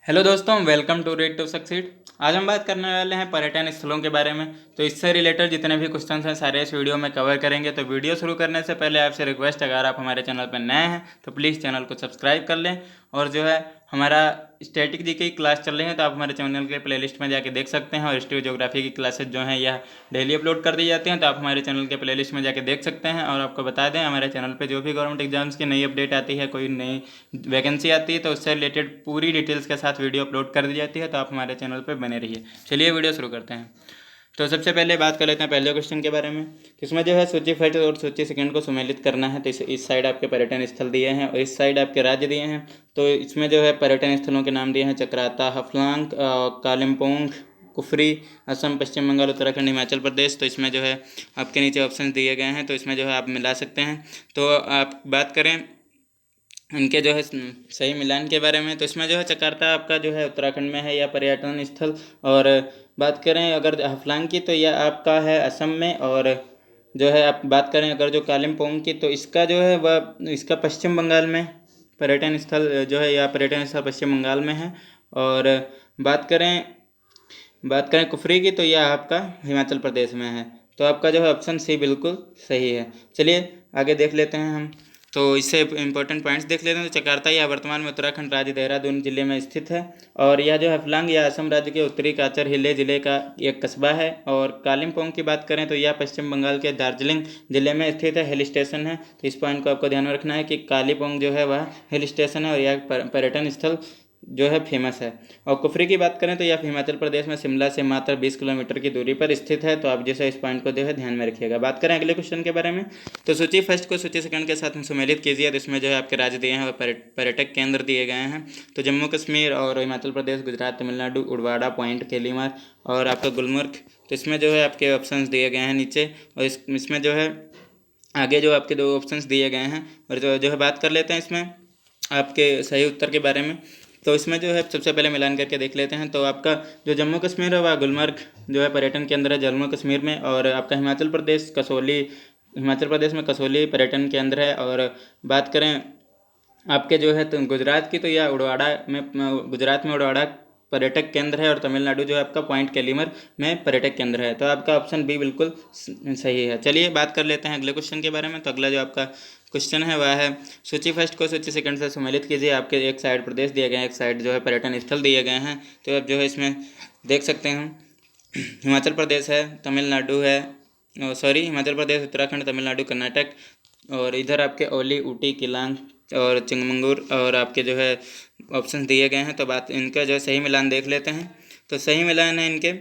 Hello दोस्तों, welcome to read to succeed. आज हम बात करने वाले हैं पर्यटन स्थलों के बारे में। तो इससे रिलेटेड जितने भी क्वेश्चन हैं सारे इस वीडियो में कवर करेंगे। तो वीडियो शुरू करने से पहले आपसे रिक्वेस्ट, अगर आप हमारे चैनल पर नए हैं तो प्लीज़ चैनल को सब्सक्राइब कर लें। और जो है हमारा स्टैटिक जी की क्लास चल रही है तो आप हमारे चैनल के प्लेलिस्ट में जाके देख सकते हैं। और हिस्ट्री ज्योग्राफी की क्लासेज जो हैं यह डेली अपलोड कर दी जाती हैं, तो आप हमारे चैनल के प्लेलिस्ट में जाके देख सकते हैं। और आपको बता दें, हमारे चैनल पे जो भी गवर्नमेंट एग्जाम्स की नई अपडेट आती है, कोई नई वैकेंसी आती है, तो उससे रिलेटेड पूरी डिटेल्स के साथ वीडियो अपलोड कर दी जाती है। तो आप हमारे चैनल पर बने रहिए। चलिए वीडियो शुरू करते हैं। तो सबसे पहले बात कर लेते हैं पहले क्वेश्चन के बारे में। तो इसमें जो है सूची फर्स्ट और सूची सेकंड को सम्मिलित करना है। तो इस साइड आपके पर्यटन स्थल दिए हैं और इस साइड आपके राज्य दिए हैं। तो इसमें जो है पर्यटन स्थलों के नाम दिए हैं चक्राता, हफलांग, कालिम्पोंग, कुफरी, असम, पश्चिम बंगाल, उत्तराखंड, हिमाचल प्रदेश। तो इसमें जो है आपके नीचे ऑप्शन दिए गए हैं, तो इसमें जो है आप मिला सकते हैं। तो आप बात करें इनके जो है सही मिलान के बारे में, तो इसमें जो है चक्राता आपका जो है उत्तराखंड में है या पर्यटन स्थल। और बात करें अगर हफलांग की, तो यह आपका है असम में। और जो है आप बात करें अगर जो कालिम्पोंग की, तो इसका जो है वह इसका पश्चिम बंगाल में पर्यटन स्थल जो है या पर्यटन स्थल पश्चिम बंगाल में है। और बात करें कुफरी की, तो यह आपका हिमाचल प्रदेश में है। तो आपका जो है ऑप्शन सी बिल्कुल सही है। चलिए आगे देख लेते हैं हम। तो इससे इंपॉर्टेंट पॉइंट्स देख लेते हैं। तो चक्राता यह वर्तमान में उत्तराखंड राज्य देहरादून जिले में स्थित है। और यह जो हफलांग यह असम राज्य के उत्तरी काचर हिले जिले का एक कस्बा है। और कालिम्पोंग की बात करें तो यह पश्चिम बंगाल के दार्जिलिंग जिले में स्थित है, हिल स्टेशन है। तो इस पॉइंट को आपको ध्यान में रखना है कि कालिम्पोंग जो है वह हिल स्टेशन है और यह पर्यटन स्थल जो है फेमस है। और कुफरी की बात करें तो यह हिमाचल प्रदेश में शिमला से मात्र 20 किलोमीटर की दूरी पर स्थित है। तो आप जैसे इस पॉइंट को जो है ध्यान में रखिएगा। बात करें अगले क्वेश्चन के बारे में, तो सूची फर्स्ट को सूची सेकंड के साथ सम्मिलित कीजिए। तो इसमें जो है आपके राज्य दिए हैं और पर्यटक केंद्र दिए गए हैं। तो जम्मू कश्मीर और हिमाचल प्रदेश, गुजरात, तमिलनाडु, उड़वाड़ा पॉइंट, केलीमार और आपका गुलमर्ग। तो इसमें जो है आपके ऑप्शन दिए गए हैं नीचे। और इसमें जो है आगे जो आपके दो ऑप्शन दिए गए हैं। और जो है बात कर लेते हैं इसमें आपके सही उत्तर के बारे में। तो इसमें जो है सबसे पहले मिलान करके देख लेते हैं। तो आपका जो जम्मू कश्मीर है वह गुलमर्ग जो है पर्यटन केंद्र है जम्मू कश्मीर में। और आपका हिमाचल प्रदेश में कसौली पर्यटन केंद्र है। और बात करें आपके जो है तो गुजरात की, तो यह गुजरात में उड़वाड़ा पर्यटक केंद्र है। और तमिलनाडु जो है आपका पॉइंट केलीमर में पर्यटक केंद्र है। तो आपका ऑप्शन बी बिल्कुल सही है। चलिए बात कर लेते हैं अगले क्वेश्चन के बारे में। तो अगला जो आपका क्वेश्चन है वह है सूची फर्स्ट को सूची सेकंड से सम्मिलित कीजिए। आपके एक साइड प्रदेश दिए गए हैं, एक साइड जो है पर्यटन स्थल दिए गए हैं। तो आप जो है इसमें देख सकते हैं हिमाचल प्रदेश है, तमिलनाडु है, हिमाचल प्रदेश, उत्तराखंड, तमिलनाडु, कर्नाटक। और इधर आपके ओली, ऊटी, किलांग और चिंगमंगूर और आपके जो है ऑप्शन दिए गए हैं। तो बात इनका जो है सही मिलान देख लेते हैं। तो सही मिलान है इनके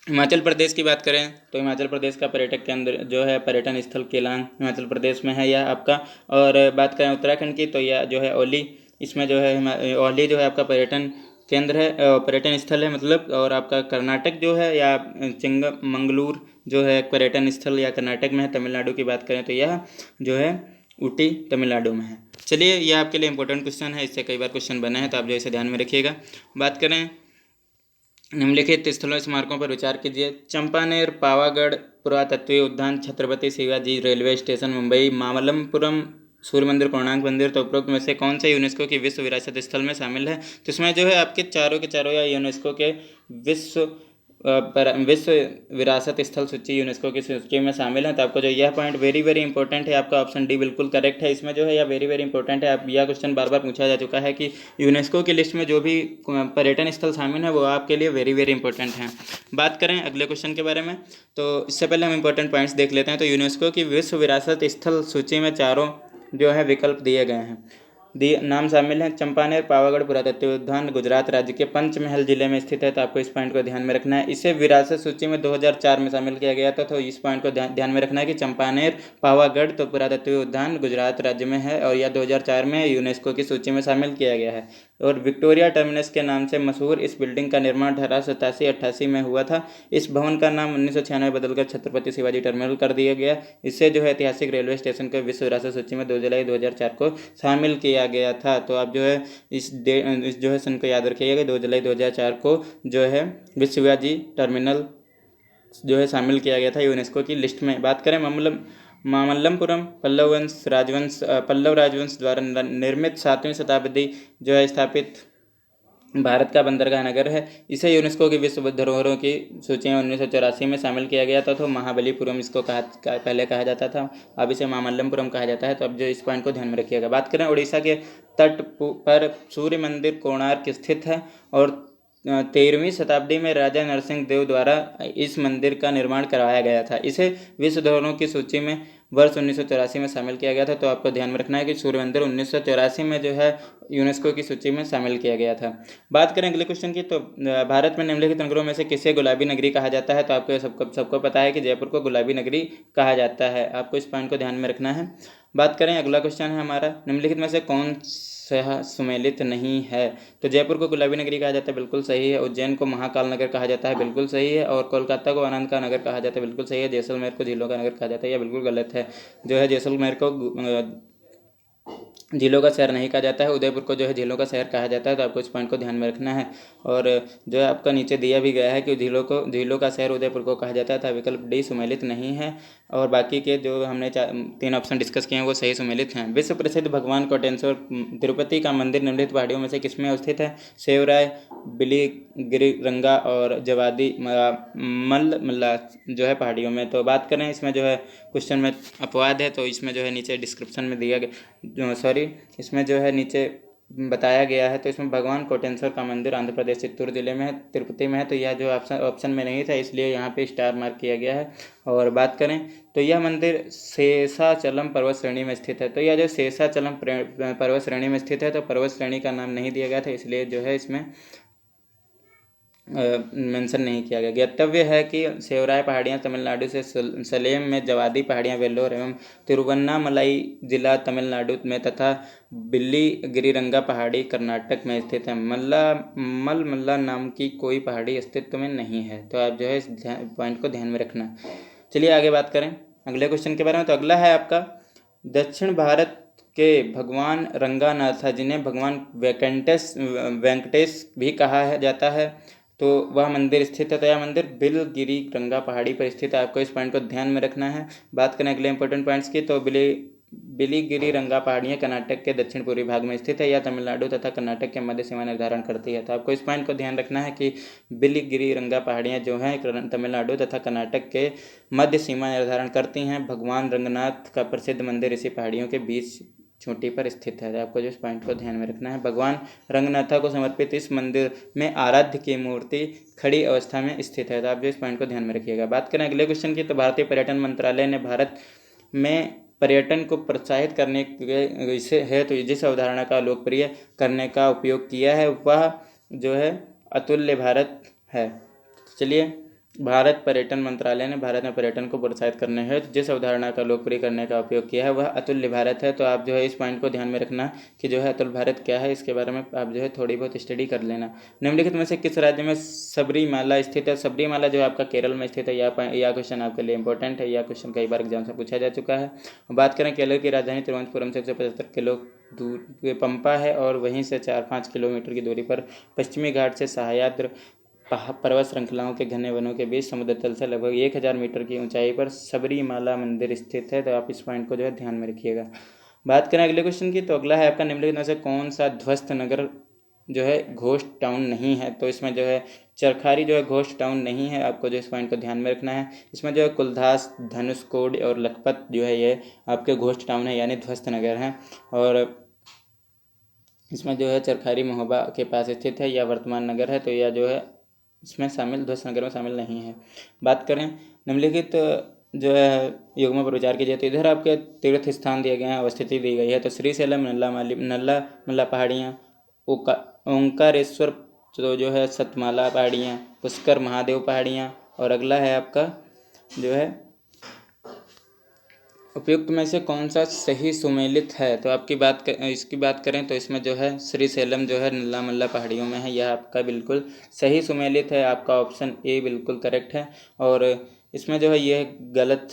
हिमाचल प्रदेश की बात करें तो हिमाचल प्रदेश का पर्यटक केंद्र जो है पर्यटन स्थल केलांग हिमाचल प्रदेश में है यह आपका। और बात करें उत्तराखंड की, तो यह जो है ओली, इसमें जो है ओली जो है आपका पर्यटन केंद्र है, पर्यटन स्थल है मतलब। और आपका कर्नाटक जो है या चिंगमंगलूर जो है पर्यटन स्थल या कर्नाटक में है। तमिलनाडु की बात करें तो यह जो है ऊटी तमिलनाडु में है। चलिए यह आपके लिए इंपॉर्टेंट क्वेश्चन है, इससे कई बार क्वेश्चन बने हैं, तो आप जो इसे ध्यान में रखिएगा। बात करें निम्नलिखित स्थलों स्मारकों पर विचार कीजिए। चंपानेर, पावागढ़ पुरातत्वीय उद्यान, छत्रपति शिवाजी रेलवे स्टेशन मुंबई, मामल्लपुरम सूर्य मंदिर, कोणार्क मंदिर। तो उपरोक्त में से कौन से यूनेस्को की विश्व विरासत स्थल में शामिल है? तो इसमें जो है आपके चारों के चारों या यूनेस्को के विश्व विरासत स्थल सूची यूनेस्को की सूची में शामिल है। तो आपको जो यह पॉइंट वेरी वेरी इंपॉर्टेंट है, आपका ऑप्शन डी बिल्कुल करेक्ट है। इसमें जो है यह वेरी वेरी इंपॉर्टेंट है। आप यह क्वेश्चन बार बार पूछा जा चुका है कि यूनेस्को की लिस्ट में जो भी पर्यटन स्थल शामिल है वो आपके लिए वेरी वेरी इंपॉर्टेंट हैं। बात करें अगले क्वेश्चन के बारे में, तो इससे पहले हम इंपॉर्टेंट पॉइंट्स देख लेते हैं। तो यूनेस्को की विश्व विरासत स्थल सूची में चारों जो है विकल्प दिए गए हैं, नाम शामिल हैं। चंपानेर, पावागढ़ पुरातत्व उद्यान गुजरात राज्य के पंचमहल जिले में स्थित है। तो आपको इस पॉइंट को ध्यान में रखना है। इसे विरासत सूची में 2004 में शामिल किया गया था। तो इस पॉइंट को ध्यान में रखना है कि चंपानेर, पावागढ़ तो पुरातत्व उद्यान गुजरात राज्य में है और यह 2004 में यूनेस्को की सूची में शामिल किया गया है। और विक्टोरिया टर्मिनस के नाम से मशहूर इस बिल्डिंग का निर्माण 1887-88 में हुआ था। इस भवन का नाम 1996 बदलकर छत्रपति शिवाजी टर्मिनल कर दिया गया। इससे जो है ऐतिहासिक रेलवे स्टेशन को विश्व विरासत सूची में 2 जुलाई 2004 को शामिल किया गया था। तो आप जो है इस जो है सन को याद रखिएगा, 2 जुलाई 2004 को जो है विश्व शिवाजी टर्मिनल जो है शामिल किया गया था यूनेस्को की लिस्ट में। बात करें मामल्लपुरम पल्लव राजवंश द्वारा निर्मित 7वीं शताब्दी जो है स्थापित भारत का बंदरगाह नगर है। इसे यूनेस्को की विश्व धरोहरों की सूची में 1984 में शामिल किया गया था। तो महाबलीपुरम इसको पहले कहा जाता था, अब इसे मामल्लपुरम कहा जाता है। तो अब जो इस पॉइंट को ध्यान में रखिएगा। बात करें उड़ीसा के तट पर सूर्य मंदिर कोणार्क स्थित है और 13वीं शताब्दी में राजा नरसिंह देव द्वारा इस मंदिर का निर्माण करवाया गया था। इसे विश्व धरोहरों की सूची में वर्ष 1984 में शामिल किया गया था। तो आपको ध्यान में रखना है कि सूर्य मंदिर 1984 में जो है यूनेस्को की सूची में शामिल किया गया था। बात करें अगले क्वेश्चन की, तो भारत में निम्नलिखित नगरों में से किसे गुलाबी नगरी कहा जाता है? तो आपको सबको पता है कि जयपुर को गुलाबी नगरी कहा जाता है। आपको इस पॉइंट को ध्यान में रखना है। बात करें अगला क्वेश्चन है हमारा, निम्नलिखित में से कौन सा सुमेलित नहीं है? तो जयपुर को गुलाबी नगरी कहा जाता है, बिल्कुल सही है। उज्जैन को महाकाल नगर कहा जाता है, बिल्कुल सही है। और कोलकाता को आनंद का नगर कहा जाता है, बिल्कुल सही है। जैसलमेर को झीलों का नगर कहा जाता है, यह बिल्कुल गलत है। जो है जैसलमेर को झीलों का शहर नहीं कहा जाता है, उदयपुर को जो है झीलों का शहर कहा जाता है। तो आपको इस पॉइंट को ध्यान में रखना है। और जो है आपका नीचे दिया भी गया है कि झीलों का शहर उदयपुर को कहा जाता था। विकल्प डी सुमेलित नहीं है और बाकी के जो हमने 3 ऑप्शन डिस्कस किए हैं वो सही सुमेलित हैं। विश्व प्रसिद्ध भगवान कोटेश्वर तिरुपति का मंदिर निम्नलिखित पहाड़ियों में से किसमें अवस्थित है? सेवराय, बिलीगिरिरंगा और जवादी मल्ला जो है पहाड़ियों में। तो बात करें इसमें जो है क्वेश्चन में अपवाद है, तो इसमें जो है नीचे डिस्क्रिप्शन में दिया गया, इसमें जो है नीचे बताया गया है। तो इसमें भगवान कोटेश्वर का मंदिर आंध्र प्रदेश चित्तूर जिले में है, तिरुपति में है। तो यह जो ऑप्शन में नहीं था, इसलिए यहाँ पे स्टार मार्क किया गया है। और बात करें तो यह मंदिर शेषाचलम पर्वत श्रेणी में स्थित है। तो यह जो शेषाचलम पर्वत श्रेणी में स्थित है, तो पर्वत श्रेणी का नाम नहीं दिया गया था, इसलिए जो है इसमें मेंशन नहीं किया गया। ज्ञातव्य है कि सेवराय पहाड़ियाँ तमिलनाडु से सलेम में, जवादी पहाड़ियाँ वेल्लोर एवं तिरुवन्नामलाई जिला तमिलनाडु में तथा बिल्लीगिरिरंगा पहाड़ी कर्नाटक में स्थित है। मल्ला नाम की कोई पहाड़ी अस्तित्व में नहीं है। तो आप जो है इस पॉइंट को ध्यान में रखना। चलिए आगे बात करें अगले क्वेश्चन के बारे में। तो अगला है आपका, दक्षिण भारत के भगवान रंगानाथ जिन्हें भगवान वेंकटेश भी कहा जाता है, तो वह मंदिर स्थित है। तो यह मंदिर बिलगिरी रंगा पहाड़ी पर स्थित है। आपको इस पॉइंट को ध्यान में रखना है। बात करें अगले इंपॉर्टेंट पॉइंट्स की, तो बिलीगिरी रंगा पहाड़ियाँ कर्नाटक के दक्षिण पूर्वी भाग में स्थित है। यह तमिलनाडु तथा कर्नाटक के मध्य सीमा निर्धारण करती है। तो आपको इस पॉइंट को ध्यान रखना है कि बिलीगिरी रंगा पहाड़ियाँ जो हैं तमिलनाडु तथा कर्नाटक के मध्य सीमा निर्धारण करती हैं। भगवान रंगनाथ का प्रसिद्ध मंदिर इसी पहाड़ियों के बीच चोटी पर स्थित है। आपको जो इस पॉइंट को ध्यान में रखना है। भगवान रंगनाथा को समर्पित इस मंदिर में आराध्य की मूर्ति खड़ी अवस्था में स्थित है। तो आप जो इस पॉइंट को ध्यान में रखिएगा। बात करें अगले क्वेश्चन की, तो भारतीय पर्यटन मंत्रालय ने भारत में पर्यटन को प्रोत्साहित करने के है तो जिस अवधारणा का लोकप्रिय करने का उपयोग किया है वह जो है अतुल्य भारत है। चलिए, भारत पर्यटन मंत्रालय ने भारत में पर्यटन को प्रोत्साहित करने हेतु जिस अवधारणा का लोकप्रिय करने का उपयोग किया है वह अतुल्य भारत है। तो आप जो है इस पॉइंट को ध्यान में रखना कि जो है अतुल्य भारत क्या है, इसके बारे में आप जो है थोड़ी बहुत स्टडी कर लेना। निम्नलिखित में से किस राज्य में सबरीमाला स्थित है? सबरीमाला जो आपका केरल में स्थित है। यह क्वेश्चन आपके लिए इंपॉर्टेंट है। यह क्वेश्चन कई बार एग्जाम से पूछा जा चुका है। बात करें केरल की राजधानी तिरुवनंतपुरम से 175 किलो दूर पंपा है और वहीं से 4-5 किलोमीटर की दूरी पर पश्चिमी घाट से सह्याद्री पर्वत श्रृंखलाओं के घने वनों के बीच समुद्र तल से लगभग 1000 मीटर की ऊंचाई पर सबरीमाला मंदिर स्थित है। तो आप इस पॉइंट को जो है ध्यान में रखिएगा। बात करें अगले क्वेश्चन की, तो अगला है आपका, निम्नलिखित में से कौन सा ध्वस्त नगर जो है घोस्ट टाउन नहीं है? तो इसमें जो है चरखारी जो है घोस्ट टाउन नहीं है। आपको जो इस पॉइंट को ध्यान में रखना है। इसमें जो है कुलधास, धनुषकोड और लखपत जो है ये आपके घोस्ट टाउन है, यानी ध्वस्त नगर हैं। और इसमें जो है चरखारी महोबा के पास स्थित है, यह वर्तमान नगर है। तो यह जो है इसमें शामिल, ध्वस्त नगर में शामिल नहीं है। बात करें निम्नलिखित जो है युग्म पर विचार कीजिए। तो इधर आपके तीर्थ स्थान दिए गए हैं, अवस्थिति दी गई है। तो श्रीशैलम, नल्ला पहाड़ियाँ, ओंकारेश्वर तो जो है सतमाला पहाड़ियाँ, पुष्कर महादेव पहाड़ियाँ, और अगला है आपका जो है उपयुक्त में से कौन सा सही सुमेलित है? तो इसकी बात करें तो इसमें जो है श्रीशैलम जो है नल्ला पहाड़ियों में है, यह आपका बिल्कुल सही सुमेलित है। आपका ऑप्शन ए बिल्कुल करेक्ट है। और इसमें जो है यह गलत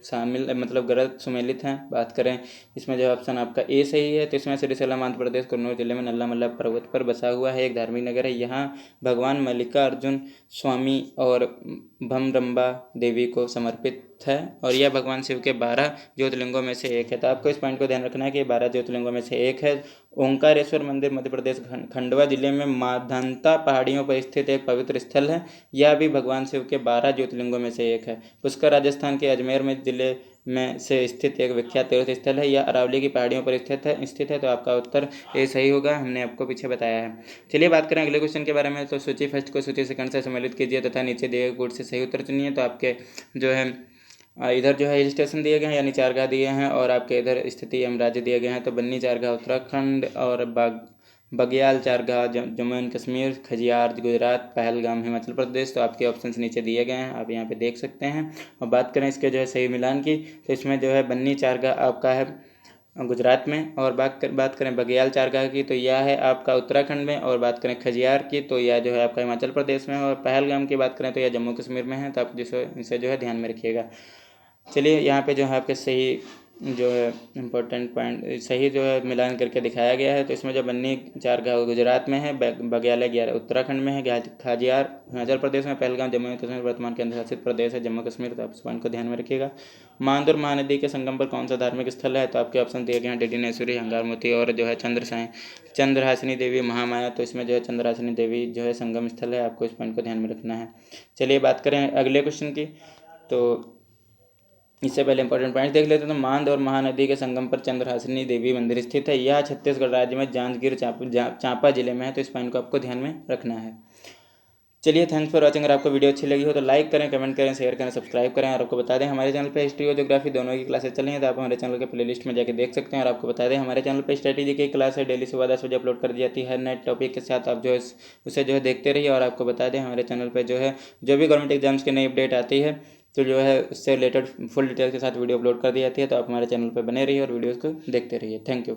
शामिल, मतलब गलत सुमेलित हैं। बात करें इसमें जो ऑप्शन आपका ए सही है। तो इसमें श्रीशैलम आंध्र प्रदेश कन्नौज जिले में नल्ला पर्वत पर बसा हुआ है, एक धार्मिक नगर है। यहाँ भगवान मल्लिकार्जुन स्वामी और भमरंबा देवी को समर्पित है और यह भगवान शिव के 12 ज्योतिर्लिंगों में से एक है। तो आपको इस पॉइंट को ध्यान रखना है कि 12 ज्योतिर्लिंगों में से एक है। ओंकारेश्वर मंदिर मध्य प्रदेश खंडवा जिले में माधंता पहाड़ियों पर स्थित एक पवित्र स्थल है। यह भी भगवान शिव के 12 ज्योतिर्लिंगों में से एक है। पुष्कर राजस्थान के अजमेर में जिले में से स्थित एक विख्यात तीर्थ स्थल है। यह अरावली की पहाड़ियों पर स्थित है। तो आपका उत्तर ये सही होगा, हमने आपको पीछे बताया है। चलिए बात करें अगले क्वेश्चन के बारे में। तो सूची फर्स्ट को सूची सेकंड से सम्मिलित कीजिए तथा नीचे दिए गए गुण से सही उत्तर चुनिए। तो आपके जो है इधर जो है हिल स्टेशन दिए गए हैं यानी चारगाह दिए हैं और आपके इधर स्थिति एवं राज्य दिए गए हैं। तो बन्नी चारगाह उत्तराखंड और बग्याल चारगाह जम्मू एंड कश्मीर, खजियार गुजरात, पहलगाम हिमाचल प्रदेश। तो आपके ऑप्शंस नीचे दिए गए हैं, आप यहाँ पे देख सकते हैं। और बात करें इसके जो है सही मिलान की, तो इसमें जो है बन्नी चारगाह आपका है गुजरात में, और बात करें बग्याल चारगाह की तो यह है आपका उत्तराखंड में, और बात करें खजियार की तो यह जो है आपका हिमाचल प्रदेश में, और पहलगाम की बात करें तो यह जम्मू कश्मीर में है। तो आप इसे जो है ध्यान में रखिएगा। चलिए यहाँ पे जो है आपके सही जो है इम्पोर्टेंट पॉइंट सही जो है मिलान करके दिखाया गया है। तो इसमें जो बन्नी चारगाह गुजरात में है, बग्याल 11 उत्तराखंड में है, खाजियार हिमाचल प्रदेश में, पहलगाम जम्मू कश्मीर वर्तमान केंद्र शासित प्रदेश है जम्मू कश्मीर। तो आप इस पॉइंट को ध्यान में रखिएगा। मानदुर महानदी के संगम पर कौन सा धार्मिक स्थल है? तो आपके ऑप्शन दिए गए हैं डिडीनेश्वरी, हंगारमोती और जो है चंद्रहासिनी देवी महामाया। तो इसमें जो है चंद्रहासिनी देवी जो है संगम स्थल है, आपको इस पॉइंट को ध्यान में रखना है। चलिए बात करें अगले क्वेश्चन की। तो इससे पहले इंपॉर्टेंट पॉइंट देख लेते हैं। तो मांद और महानदी के संगम पर चंद्रहासिनी देवी मंदिर स्थित है। यह छत्तीसगढ़ राज्य में जांजगीर चांपा जिले में है। तो इस पॉइंट को आपको ध्यान में रखना है। चलिए थैंक्स फॉर वॉचिंग। अगर आपको वीडियो अच्छी लगी हो तो लाइक करें, कमेंट करें, शेयर करें, सब्सक्राइब करें। और आपको बता दें हमारे चैनल पे हिस्ट्री और ज्योग्राफी दोनों की क्लासेस चल रही हैं। तो आप हमारे चैनल के प्लेलिस्ट में जाकर देख सकते हैं। और आपको बता दें हमारे चैनल पे स्ट्रेटेजी की क्लास है, डेली सुबह 10 बजे अपलोड कर दी जाती है हर नए टॉपिक के साथ। आप जो है उसे जो है देखते रहिए। और आपको बता दें हमारे चैनल पर जो है जो भी गवर्नमेंट एग्जाम्स की नई अपडेट आती है तो जो है उससे रिलेटेड फुल डिटेल के साथ वीडियो अपलोड कर दी जाती है। तो आप हमारे चैनल पर बने रहिए और वीडियोज़ को देखते रहिए। Thank you.